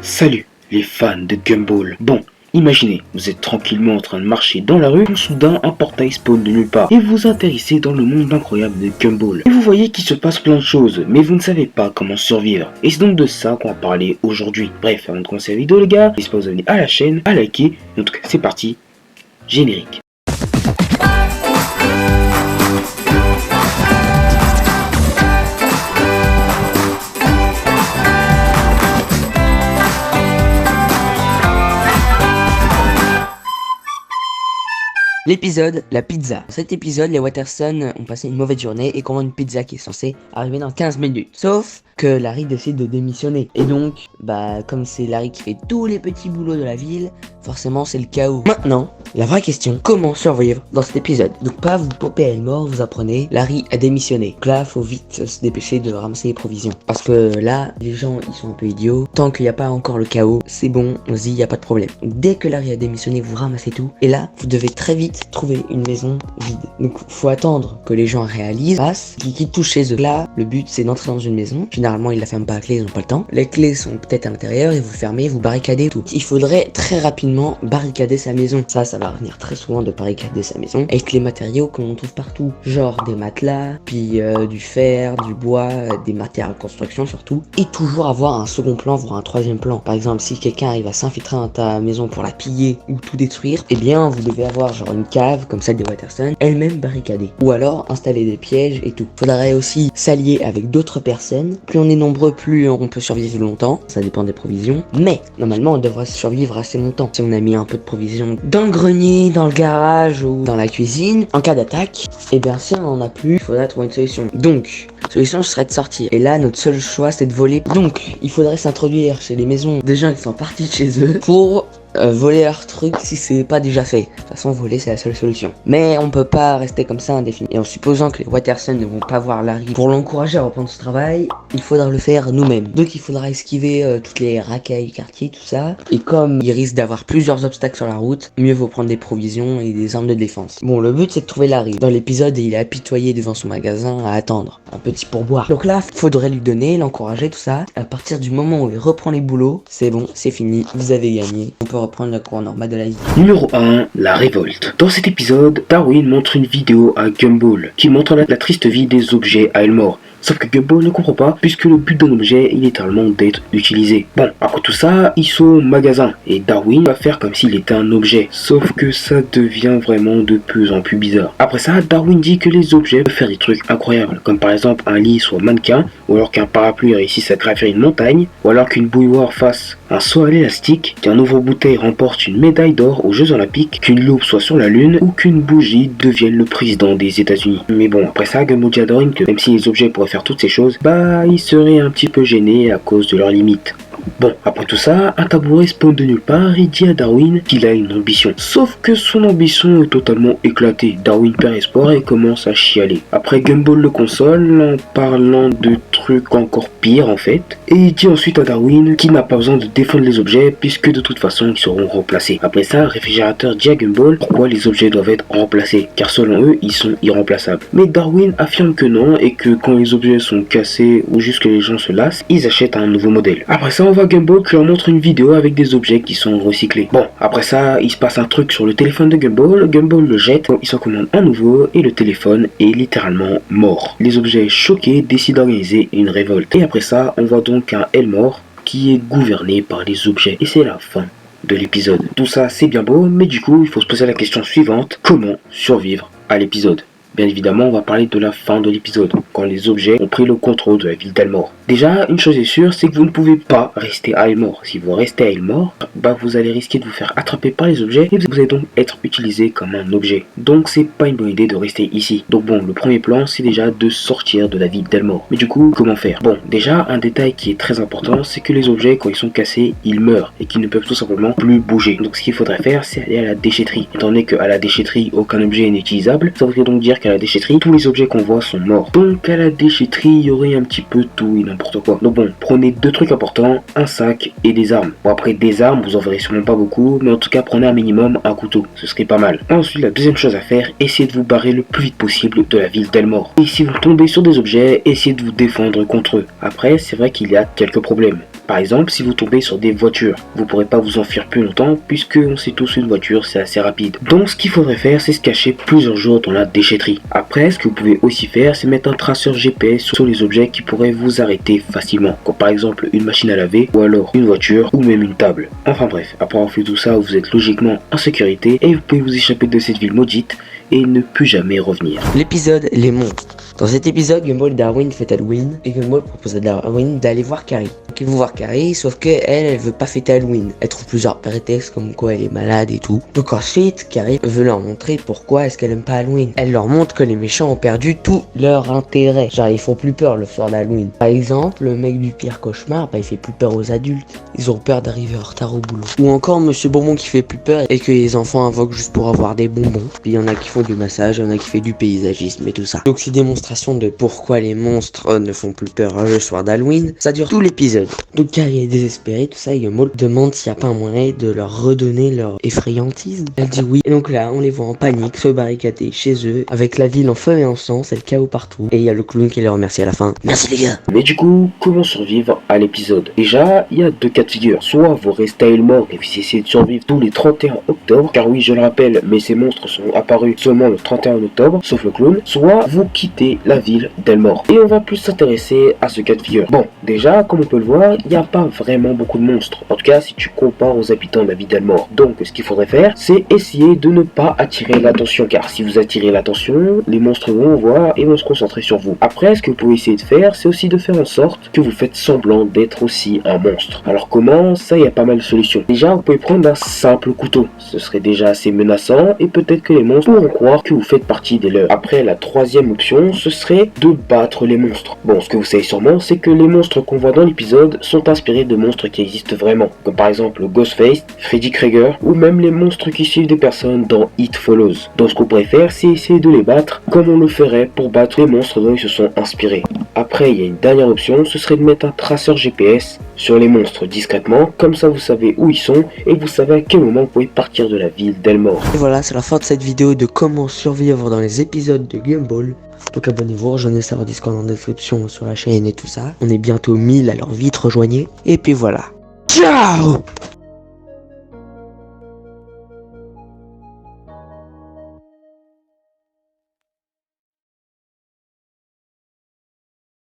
Salut les fans de Gumball. Bon, imaginez, vous êtes tranquillement en train de marcher dans la rue, quand soudain un portail spawn de nulle part et vous atterrissez dans le monde incroyable de Gumball. Et vous voyez qu'il se passe plein de choses, mais vous ne savez pas comment survivre. Et c'est donc de ça qu'on va parler aujourd'hui. Bref, avant de commencer la vidéo les gars, n'hésitez pas à vous abonner à la chaîne, à liker. En tout cas, c'est parti, générique. L'épisode, la pizza. Dans cet épisode, les Watterson ont passé une mauvaise journée et commandent une pizza qui est censée arriver dans 15 minutes. Sauf que Larry décide de démissionner. Et donc, comme c'est Larry qui fait tous les petits boulots de la ville, forcément c'est le chaos. Maintenant, la vraie question, comment survivre dans cet épisode? Donc pas vous popez à Elmore, vous apprenez, Larry a démissionné. Donc là, faut vite se dépêcher de ramasser les provisions. Parce que là, les gens, ils sont un peu idiots. Tant qu'il n'y a pas encore le chaos, c'est bon, on se dit, il n'y a pas de problème. Donc, dès que Larry a démissionné, vous ramassez tout. Et là, vous devez très vite trouver une maison vide. Donc faut attendre que les gens réalisent, passent, qu'ils quittent tout chez eux. Là, le but c'est d'entrer dans une maison. Généralement ils la ferment pas à clé, ils ont pas le temps. Les clés sont peut-être à l'intérieur et vous fermez, vous barricadez tout. Il faudrait très rapidement barricader sa maison. Ça va revenir très souvent de barricader sa maison avec les matériaux que l'on trouve partout. Genre des matelas, puis du fer, du bois, des matériaux de construction surtout. Et toujours avoir un second plan, voire un troisième plan. Par exemple, si quelqu'un arrive à s'infiltrer dans ta maison pour la piller ou tout détruire, eh bien vous devez avoir genre une cave comme celle des Watterson, elle-même barricadée. Ou alors installer des pièges et tout. Faudrait aussi s'allier avec d'autres personnes. Plus on est nombreux, plus on peut survivre longtemps. Ça dépend des provisions. Mais normalement, on devrait survivre assez longtemps. Si on a mis un peu de provisions dans le grenier, dans le garage ou dans la cuisine, en cas d'attaque, et bien si on en a plus, il faudra trouver une solution. Donc, la solution serait de sortir. Et là, notre seul choix, c'est de voler. Donc, il faudrait s'introduire chez les maisons des gens qui sont partis de chez eux pour voler leurs trucs si c'est pas déjà fait. De toute façon, voler c'est la seule solution. Mais on peut pas rester comme ça indéfiniment. Et en supposant que les Watterson ne vont pas voir Larry pour l'encourager à reprendre ce travail, il faudra le faire nous-mêmes. Donc il faudra esquiver toutes les racailles quartier, tout ça. Et comme il risque d'avoir plusieurs obstacles sur la route, mieux vaut prendre des provisions et des armes de défense. Bon, le but c'est de trouver Larry. Dans l'épisode, il est apitoyé devant son magasin à attendre un petit pourboire. Donc là, faudrait lui donner, l'encourager, tout ça. À partir du moment où il reprend les boulots, c'est bon, c'est fini, vous avez gagné. On peut reprendre le cours normal de la vie. Numéro 1, la révolte. Dans cet épisode, Darwin montre une vidéo à Gumball qui montre la triste vie des objets à Elmore. Sauf que Gumball ne comprend pas puisque le but d'un objet est littéralement d'être utilisé. Bon, après tout ça, ils sont au magasin et Darwin va faire comme s'il était un objet. Sauf que ça devient vraiment de plus en plus bizarre. Après ça, Darwin dit que les objets peuvent faire des trucs incroyables, comme par exemple un lit soit mannequin, ou alors qu'un parapluie réussisse à gravir une montagne, ou alors qu'une bouilloire fasse un saut à l'élastique, qu'un ouvre-bouteille remporte une médaille d'or aux Jeux Olympiques, qu'une loupe soit sur la lune, ou qu'une bougie devienne le président des États-Unis. Mais bon, après ça, Gumball dit à Darwin que même si les objets pourraient faire toutes ces choses, il serait un petit peu gêné à cause de leurs limites. Bon, après tout ça, un tabouret spawn de nulle part et dit à Darwin qu'il a une ambition. Sauf que son ambition est totalement éclatée. Darwin perd espoir et commence à chialer. Après, Gumball le console en parlant de trucs encore pires en fait. Et il dit ensuite à Darwin qu'il n'a pas besoin de défendre les objets puisque de toute façon ils seront remplacés. Après ça, le réfrigérateur dit à Gumball pourquoi les objets doivent être remplacés. Car selon eux, ils sont irremplaçables. Mais Darwin affirme que non et que quand les objets sont cassés ou juste que les gens se lassent, ils achètent un nouveau modèle. Après ça, on voit Gumball qui leur montre une vidéo avec des objets qui sont recyclés. Bon, après ça, il se passe un truc sur le téléphone de Gumball. Gumball le jette, il s'en commande un nouveau et le téléphone est littéralement mort. Les objets choqués décident d'organiser une révolte. Et après ça, on voit donc un Elmore qui est gouverné par les objets. Et c'est la fin de l'épisode. Tout ça, c'est bien beau, mais du coup, il faut se poser la question suivante. Comment survivre à l'épisode ? Bien évidemment, on va parler de la fin de l'épisode, quand les objets ont pris le contrôle de la ville d'Elmore. Déjà, une chose est sûre, c'est que vous ne pouvez pas rester à Elmore. Si vous restez à Elmore, vous allez risquer de vous faire attraper par les objets et vous allez donc être utilisé comme un objet. Donc c'est pas une bonne idée de rester ici. Donc bon, le premier plan, c'est déjà de sortir de la ville d'Elmore. Mais du coup, comment faire? Bon, déjà, un détail qui est très important, c'est que les objets, quand ils sont cassés, ils meurent et qu'ils ne peuvent tout simplement plus bouger. Donc ce qu'il faudrait faire, c'est aller à la déchetterie. Étant donné qu'à la déchetterie, aucun objet n'est utilisable, ça voudrait donc dire qu'à la déchetterie, tous les objets qu'on voit sont morts. Donc à la déchetterie, il y aurait un petit peu tout et n'importe quoi. Donc bon, prenez deux trucs importants, un sac et des armes. Bon, après des armes, vous en verrez sûrement pas beaucoup, mais en tout cas prenez un minimum un couteau, ce serait pas mal. Ensuite, la deuxième chose à faire, essayez de vous barrer le plus vite possible de la ville d'Elmore. Et si vous tombez sur des objets, essayez de vous défendre contre eux. Après, c'est vrai qu'il y a quelques problèmes. Par exemple, si vous tombez sur des voitures, vous pourrez pas vous enfuir plus longtemps puisque on sait tous une voiture c'est assez rapide. Donc ce qu'il faudrait faire c'est se cacher plusieurs jours dans la déchetterie. Après ce que vous pouvez aussi faire c'est mettre un traceur GPS sur les objets qui pourraient vous arrêter facilement, comme par exemple une machine à laver ou alors une voiture ou même une table. Enfin bref, après avoir fait tout ça vous êtes logiquement en sécurité et vous pouvez vous échapper de cette ville maudite et ne plus jamais revenir. L'épisode Les monstres. Dans cet épisode, Gumball et Darwin fêtent Halloween et Gumball propose à Darwin d'aller voir Carrie. Donc ils vont voir Carrie, sauf que elle veut pas fêter Halloween. Elle trouve plusieurs prétextes comme quoi elle est malade et tout. Donc ensuite, Carrie veut leur montrer pourquoi est-ce qu'elle aime pas Halloween. Elle leur montre que les méchants ont perdu tout leur intérêt. Genre ils font plus peur le soir d'Halloween. Par exemple, le mec du pire cauchemar, il fait plus peur aux adultes. Ils ont peur d'arriver en retard au boulot. Ou encore Monsieur Bonbon qui fait plus peur et que les enfants invoquent juste pour avoir des bonbons. Puis il y en a qui font du massage, il y en a qui fait du paysagisme et tout ça. Donc ces démonstrations de pourquoi les monstres ne font plus peur le soir d'Halloween, ça dure tout l'épisode. Donc Carrie est désespérée, tout ça, et Gumball demande s'il n'y a pas un moyen de leur redonner leur effrayantisme. Elle dit oui. Et donc là, on les voit en panique, se barricader chez eux, avec la ville en feu et en sang, c'est le chaos partout. Et il y a le clown qui les remercie à la fin. Merci les gars. Mais du coup, comment survivre à l'épisode? Déjà, il y a deux cas de figure. Soit vous restez à Elmore et vous essayez de survivre tous les 31 octobre, car oui, je le rappelle, mais ces monstres sont apparus seulement le 31 octobre, sauf le clown. Soit vous quittez la ville d'Elmore. Et on va plus s'intéresser à ce cas de figure. Bon, déjà, comme on peut le voir, il n'y a pas vraiment beaucoup de monstres. En tout cas, si tu compares aux habitants de la ville d'Elmore. Donc, ce qu'il faudrait faire, c'est essayer de ne pas attirer l'attention. Car si vous attirez l'attention, les monstres vont vous voir et vont se concentrer sur vous. Après, ce que vous pouvez essayer de faire, c'est aussi de faire en sorte que vous faites semblant d'être aussi un monstre. Alors comment? Ça, il y a pas mal de solutions. Déjà, vous pouvez prendre un simple couteau. Ce serait déjà assez menaçant et peut-être que les monstres pourront croire que vous faites partie des leurs. Après, la troisième option, ce serait de battre les monstres. Bon, ce que vous savez sûrement, c'est que les monstres qu'on voit dans l'épisode sont inspirés de monstres qui existent vraiment, comme par exemple Ghostface, Freddy Krueger, ou même les monstres qui suivent des personnes dans It Follows. Donc ce qu'on pourrait faire, c'est essayer de les battre comme on le ferait pour battre les monstres dont ils se sont inspirés. Après, il y a une dernière option, ce serait de mettre un traceur GPS sur les monstres discrètement, comme ça vous savez où ils sont et vous savez à quel moment vous pouvez partir de la ville d'Elmore. Et voilà, c'est la fin de cette vidéo de comment survivre dans les épisodes de Gumball. Donc abonnez-vous, rejoignez le serveur Discord en description sur la chaîne et tout ça. On est bientôt 1000, alors vite rejoignez. Et puis voilà. Ciao!